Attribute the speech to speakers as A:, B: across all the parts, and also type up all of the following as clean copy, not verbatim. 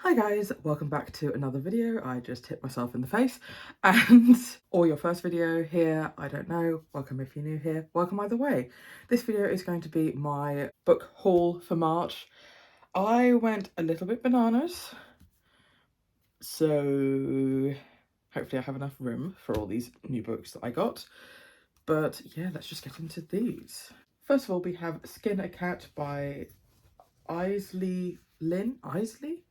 A: Hi guys, welcome back to another video. I just hit myself in the face and or your first video here, I don't know. Welcome if you're new here, welcome either way. This video is going to be my book haul for March. I went a little bit bananas, so hopefully I have enough room for all these new books that I got. But yeah, let's just get into these. First of all, we have Skin a Cat by Isley Lynn. Isley?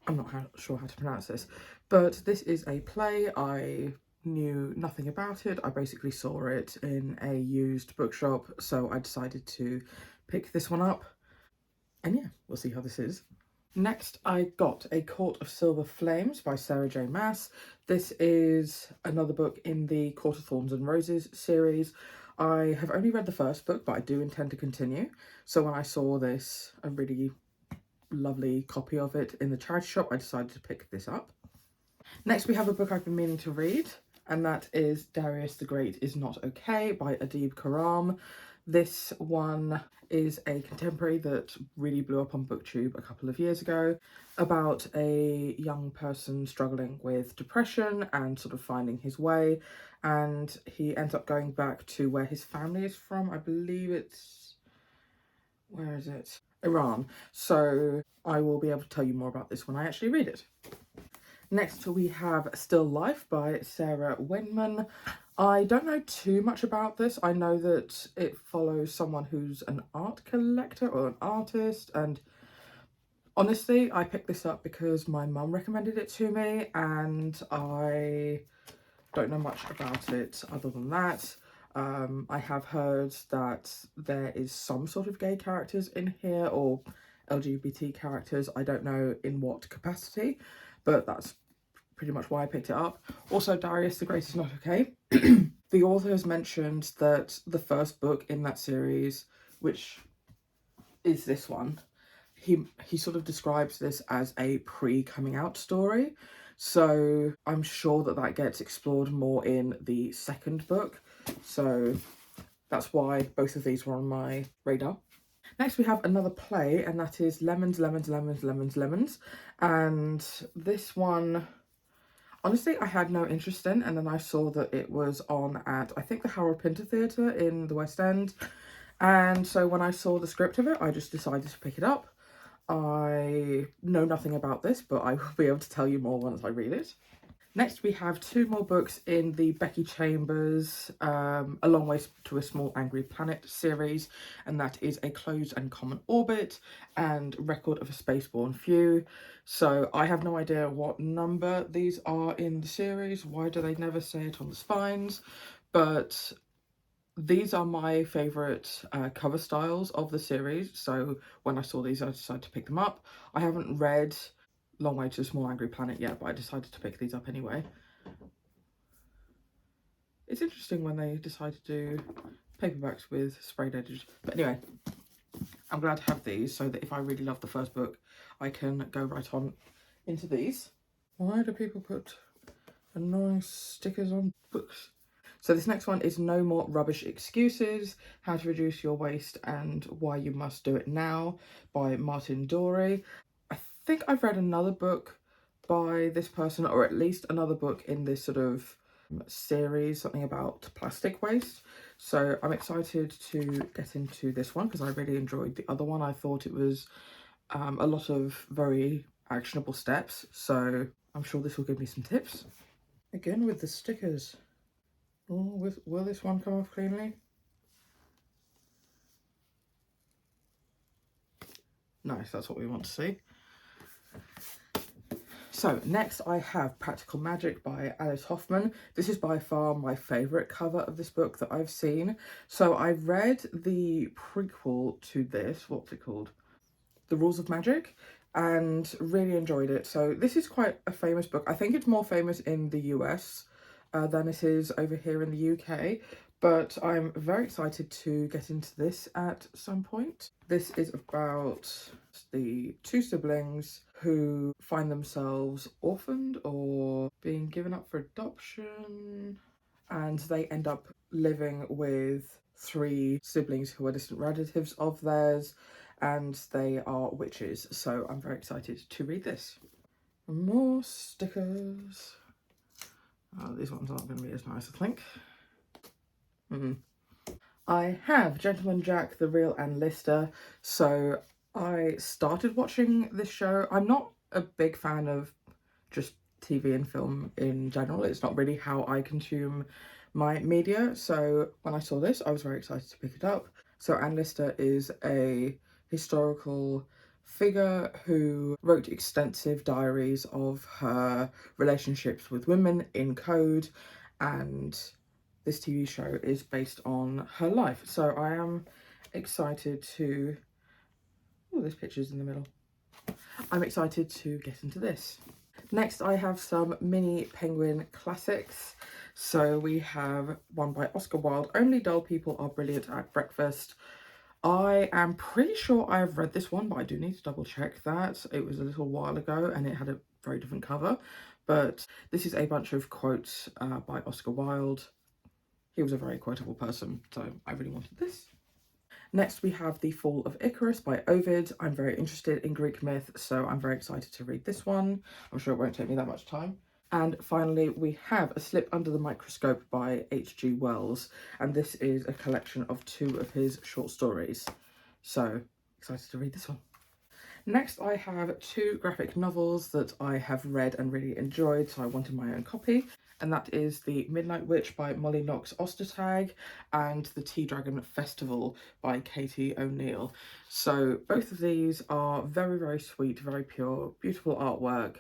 A: I'm not sure how to pronounce this, but this is a play. I knew nothing about it. I basically saw it in a used bookshop, so I decided to pick this one up. And yeah, we'll see how this is. Next, I got A Court of Silver Flames by Sarah J. Maas. This is another book in the Court of Thorns and Roses series. I have only read the first book, but I do intend to continue. So when I saw this, a really lovely copy of it in the charity shop, I decided to pick this up. Next, we have a book I've been meaning to read, and that is Darius the Great is Not Okay by Adib Karam. This one is a contemporary that really blew up on BookTube a couple of years ago, about a young person struggling with depression and sort of finding his way, and he ends up going back to where his family is from. I believe it's... where is it? Iran. So I will be able to tell you more about this when I actually read it. Next we have Still Life by Sarah Winman. I don't know too much about this. I know that it follows someone who's an art collector or an artist, and honestly I picked this up because my mum recommended it to me and I don't know much about it other than that. I have heard that there is some sort of gay characters in here or LGBT characters. I don't know in what capacity, but that's pretty much why I picked it up. Also, Darius the Great is Not Okay. The author has mentioned that the first book in that series, which is this one, he sort of describes this as a pre-coming out story. So I'm sure that that gets explored more in the second book. So that's why both of these were on my radar. Next we have another play, and that is Lemons, Lemons, Lemons, Lemons, Lemons. And this one, honestly, I had no interest in, and then I saw that it was on at, I think, the Harold Pinter Theatre in the West End. And so when I saw the script of it, I just decided to pick it up. I know nothing about this, but I will be able to tell you more once I read it. Next, we have two more books in the Becky Chambers A Long Way to a Small Angry Planet series, and that is A Closed and Common Orbit and Record of a Spaceborne Few. So I have no idea what number these are in the series. Why do they never say it on the spines? But these are my favourite cover styles of the series, so when I saw these I decided to pick them up. I haven't read Long Way to a Small Angry Planet yet, but I decided to pick these up anyway. It's interesting when they decide to do paperbacks with sprayed edges, but anyway, I'm glad to have these so that if I really love the first book I can go right on into these. Why do people put annoying stickers on books? So this next one is No More Rubbish Excuses, How to Reduce Your Waste and Why You Must Do It Now by Martin Dorey. I think I've read another book by this person, or at least another book in this sort of series, something about plastic waste. So I'm excited to get into this one because I really enjoyed the other one. I thought it was a lot of very actionable steps, so I'm sure this will give me some tips. Again with the stickers. Oh, will this one come off cleanly? Nice, that's what we want to see. So next I have Practical Magic by Alice Hoffman. This is by far my favourite cover of this book that I've seen. So I read the prequel to this, what's it called? The Rules of Magic, and really enjoyed it. So this is quite a famous book. I think it's more famous in the US than it is over here in the UK, but I'm very excited to get into this at some point. This is about the two siblings who find themselves orphaned or being given up for adoption, and they end up living with three siblings who are distant relatives of theirs, and they are witches, so I'm very excited to read this. More stickers. Oh, these ones aren't going to be as nice, I think. I have Gentleman Jack, The Real Ann Lister. So I started watching this show. I'm not a big fan of just TV and film in general. It's not really how I consume my media. So when I saw this, I was very excited to pick it up. So Ann Lister is a historical figure who wrote extensive diaries of her relationships with women in code, and this TV show is based on her life. So I am excited to... Oh, this picture's in the middle. I'm excited to get into this. Next, I have some mini Penguin classics. So we have one by Oscar Wilde, Only Dull People Are Brilliant at Breakfast. I am pretty sure I've read this one, but I do need to double check that. It was a little while ago and it had a very different cover. But this is a bunch of quotes by Oscar Wilde. He was a very quotable person, so I really wanted this. Next, we have The Fall of Icarus by Ovid. I'm very interested in Greek myth, so I'm very excited to read this one. I'm sure it won't take me that much time. And finally, we have A Slip Under the Microscope by H.G. Wells, and this is a collection of 2 of his short stories. So, excited to read this one. Next, I have 2 graphic novels that I have read and really enjoyed, so I wanted my own copy. And that is The Midnight Witch by Molly Knox Ostertag and The Tea Dragon Festival by Katie O'Neill. So both of these are very, very sweet, very pure, beautiful artwork.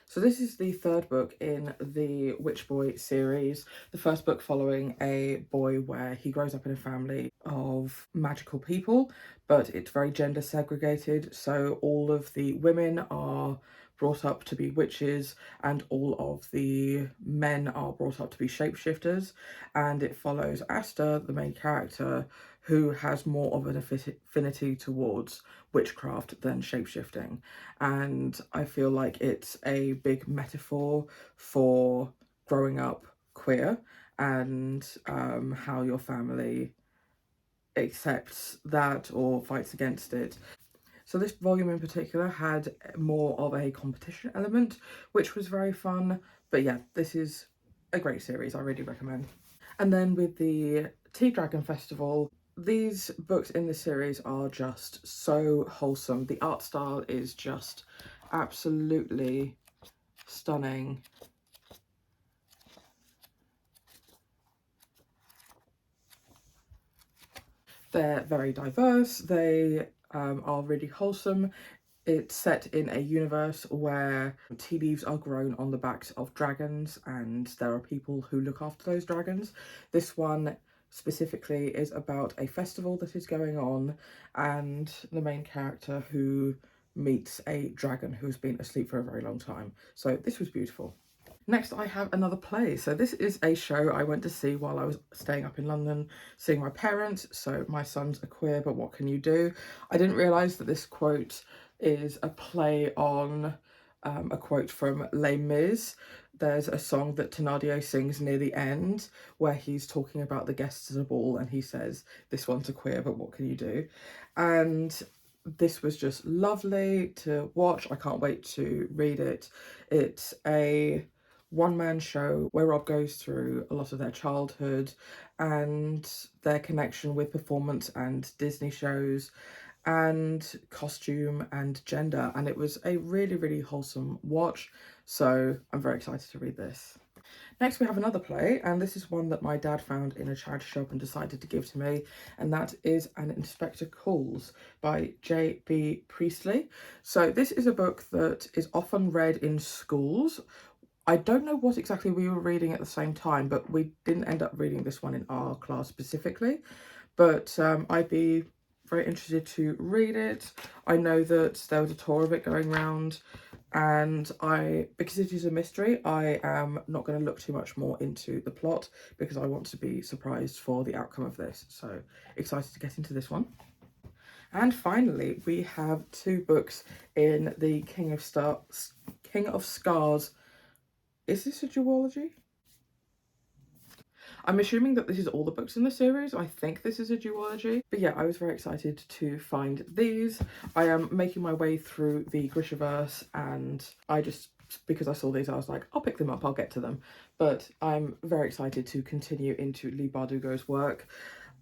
A: So this is the 3rd book in the Witch Boy series. The first book following a boy where he grows up in a family of magical people, but it's very gender segregated. So all of the women are brought up to be witches and all of the men are brought up to be shapeshifters, and it follows Asta, the main character, who has more of an affinity towards witchcraft than shapeshifting. And I feel like it's a big metaphor for growing up queer and how your family accepts that or fights against it. So this volume in particular had more of a competition element, which was very fun. But yeah, this is a great series. I really recommend. And then with the Tea Dragon Festival, these books in the series are just so wholesome. The art style is just absolutely stunning. They're very diverse. They are really wholesome. It's set in a universe where tea leaves are grown on the backs of dragons and there are people who look after those dragons. This one specifically is about a festival that is going on and the main character who meets a dragon who has been asleep for a very long time. So this was beautiful. Next, I have another play. So this is a show I went to see while I was staying up in London, seeing my parents. So my sons are queer, but what can you do? I didn't realise that this quote is a play on a quote from Les Mis. There's a song that Thénardier sings near the end where he's talking about the guests at a ball and he says, "This one's a queer, but what can you do?" And this was just lovely to watch. I can't wait to read it. It's a one-man show where Rob goes through a lot of their childhood and their connection with performance and Disney shows and costume and gender, and it was a really, really wholesome watch, so I'm very excited to read this. Next, we have another play, and this is one that my dad found in a charity shop and decided to give to me, and that is An Inspector Calls by J.B. Priestley. So this is a book that is often read in schools. I don't know what exactly we were reading at the same time, but we didn't end up reading this one in our class specifically. But I'd be very interested to read it. I know that there was a tour of it going around, and because it is a mystery, I am not going to look too much more into the plot because I want to be surprised for the outcome of this. So excited to get into this one. And finally, we have 2 books in the King of Scars. Is this a duology? I'm assuming that this is all the books in the series. I think this is a duology. But yeah, I was very excited to find these. I am making my way through the Grishaverse, and I just, because I saw these, I was like, I'll pick them up, I'll get to them. But I'm very excited to continue into Leigh Bardugo's work.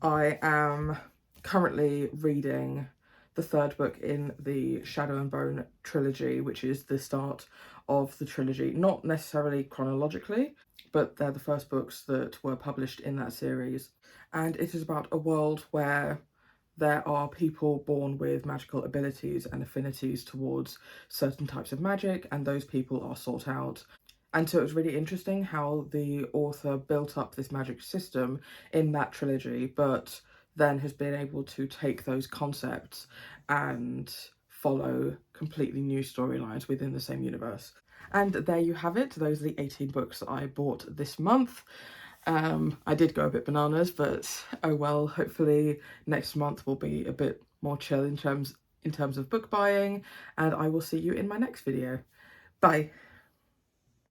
A: I am currently reading the third book in the Shadow and Bone trilogy, which is the start of the trilogy, not necessarily chronologically, but they're the first books that were published in that series. And it is about a world where there are people born with magical abilities and affinities towards certain types of magic, and those people are sought out. And so it was really interesting how the author built up this magic system in that trilogy, but then has been able to take those concepts and follow completely new storylines within the same universe. And there you have it. Those are the 18 books that I bought this month. I did go a bit bananas, but oh well, hopefully next month will be a bit more chill in terms of book buying, and I will see you in my next video. Bye.